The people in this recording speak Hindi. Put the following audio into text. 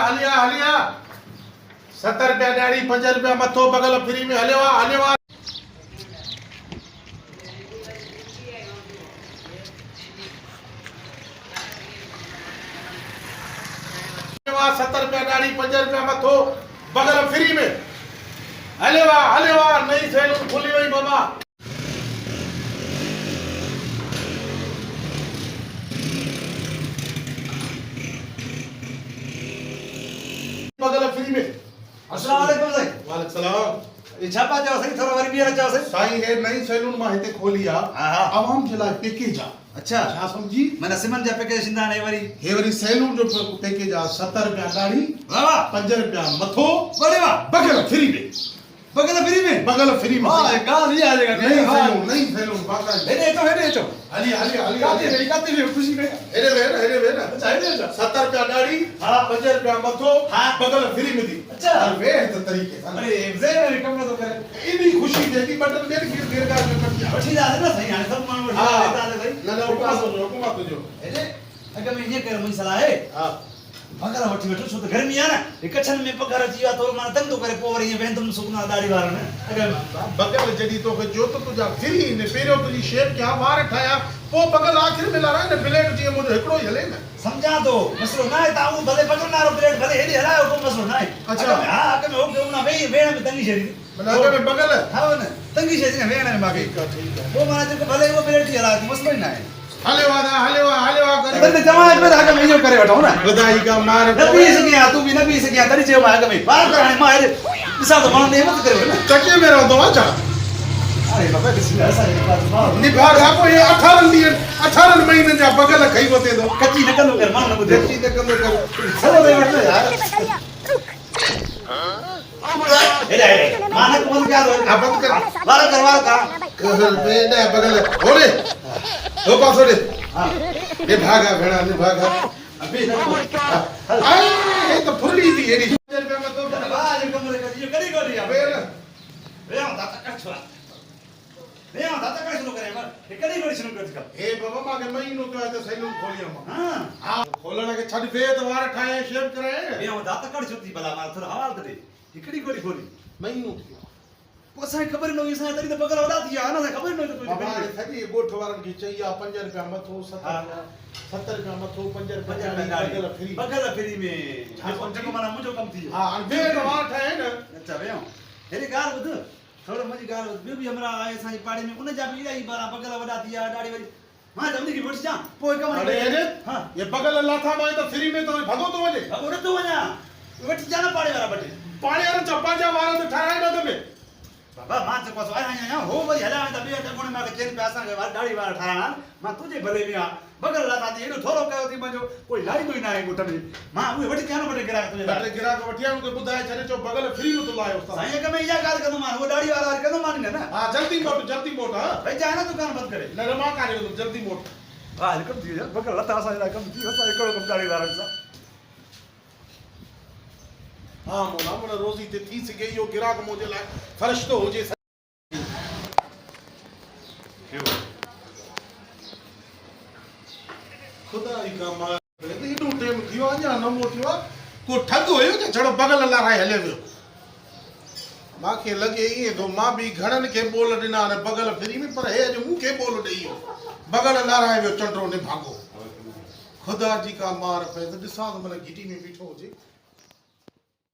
हलिया हलिया 70 रुपया ॾाढ़ी 5 रुपया मथो बगल फ्री में हलियो 70 रुपया ॾाढ़ी 5 रुपया मथो बगल फ्री में हलियो नई सैलून खुली वई बाबा बगल फ्री में। अस्सलाम वालेकुम साईं। वालेकुम सलाम। ये छापा जाओ सही थोड़ा वरी बियर जाओ सही। साईं हे नई सैलून मां हिते खोली आ आवाम जे लाइ पैकेज आ। अच्छा छा समझी मैंने सिमन जा पैकेज सिंधा ने वरी हे वरी सैलून जो पैकेज आ 70 रुपया ॾाढ़ी वाह 5 रुपया मथो बड़े वाह बगल फ्री में बगल फ्री में हां कहां नहीं आ जाएगा नई सैलून बाका हेडे तो हली काती मेरी खुशी में हेडे वे ना अच्छा हेडे 70 रुपया ॾाढ़ी 5 रुपया मथो बगल फ्री में दी। अच्छा वे त तरीके सां अरे एग्जाम कम तो करे इनी खुशी देती बटन में गिर गा में पट वठी जा ना सही हां सब माण्हू वठी जा भाई ना हुकुम तुझो हेडे अगर मैं ये कर मुई सलाह है हां पगार वठी वठो छो त गर्मी आ ना कच्छन में पगार अची वियो तो मां तंग तो करे पोइ वरी वेंदुमि सुकना दाढ़ी वारन अगर बगल जडी तो जो तो तुझा फ्री ने पेरो तुझी शेप क्या वार ठाया पो बगल आखिर में लड़ा ने ब्लेड जी मुझे एकड़ो ही हले ना समझा तो मसलो ना है ताऊ भले पकड़ ना ब्लेड भले हेडी हलायो को मसलो ना है। अच्छा हां अगर मैं हो ना वे वेण में तंगी छेदी मतलब अगर में बगल हां ना तंगी छेदी ना वेण में मागे ठीक है वो माने जो भले वो ब्लेड जी हलायो मसलो ही ना है। हले कर बंदे जमात में आगे मैं यो करे बैठो ना बधाई का मार न पी सके तू भी न पी सके तरी जे आगे में बात कराने मां दिसा तो मां ने मत करे ना चके में रहो तो अच्छा अरे बाबा किसी ऐसा एक बात बात निभाग आपको ये 18 महीने जा बगल खई होते तो कच्ची न कनो कर मां न बुझे देखी ते कम कर चलो दे बैठो यार हेडे मां को बंद क्या दो आ बंद कर वाला कर बेने बगल ओरे ओ पासो दे हां ये भागा भेड़ा ने भागा अभी ना आई ये तो फुल्ली थी एडी 5 रुपया में तो बाज कमरे का ये करी को दिया बेल वे दाता का छोरा वे दाता का शुरू करे मर ये करी को शुरू कर ए बाबा मा के महीनो तो है तो सैलून खोलियो मा हां हां खोलण के छड बे तो वार ठाए शेव करे वे दाता का छुट्टी भला मार थोड़ा हवाल दे इकड़ी कोड़ी खोली महीनो को साई खबर न हुई साई तरी तो बगल वडा दिया ना खबर न तो बाबा सभी गोठ वारन की चाहिए 5 रुपया मथो 70 रुपया मथो 5 रुपया बगल फ्री में छापो जको माना मुजो कम थी हां बे तो वार ठाए ना अच्छा वे हेरी गाल बुध थोड़ा मजी गाल बे भी हमरा आए साई पाड़ी में उन जा भी इलाई बारा बगल वडा दिया दाढ़ी वाली मां जल्दी की बैठ जा पोई कम अरे हां ये बगल लाथा में तो फ्री में तो भगो तो वजे भगो तो वना बैठ जाना पाड़ी वाला बटे पानी वाला चप्पा जा वार तो ठहराए ना तुम्हें बाबा मां से पास आया हो वरी हला त बे कोने मां के चेन पे आसा के दाढ़ी वाला ठाणा मां तुझे भले में आ बगल लाता दी एडो थोरो कयो थी मजो कोई लाई तो ना है गोट में मां उहे वठी जानो बटे गिरा तुझे बटे गिरा को वठिया उनके बुधाए छने जो बगल फ्री में तो लायो साईं के मैं या गाल कदो मां वो दाढ़ी वाला कदो मानी ना हां जल्दी मोट हां भाई जाए ना दुकान बंद करे न रमा का जल्दी मोट हां कम थी बगल लाता आसा कम थी असा एकड़ो कम दाढ़ी वाला सा हां मोला मोला रोजी ते थी सके यो गिराक मोजे ला फर्श तो हो जे खुदा ही का मार ते इडो टाइम थियो अजा न मोटियो को ठग होयो के छड़ो बगल लाराए हले वियो माके लगे ये तो मां भी घणन के बोल दिना ने बगल फ्री में पर हे जो मुके बोल दइयो बगल लाराए वियो चंडरो ने भागो खुदा जी का मार पे दिसा तो मन घिटी में बीठो जे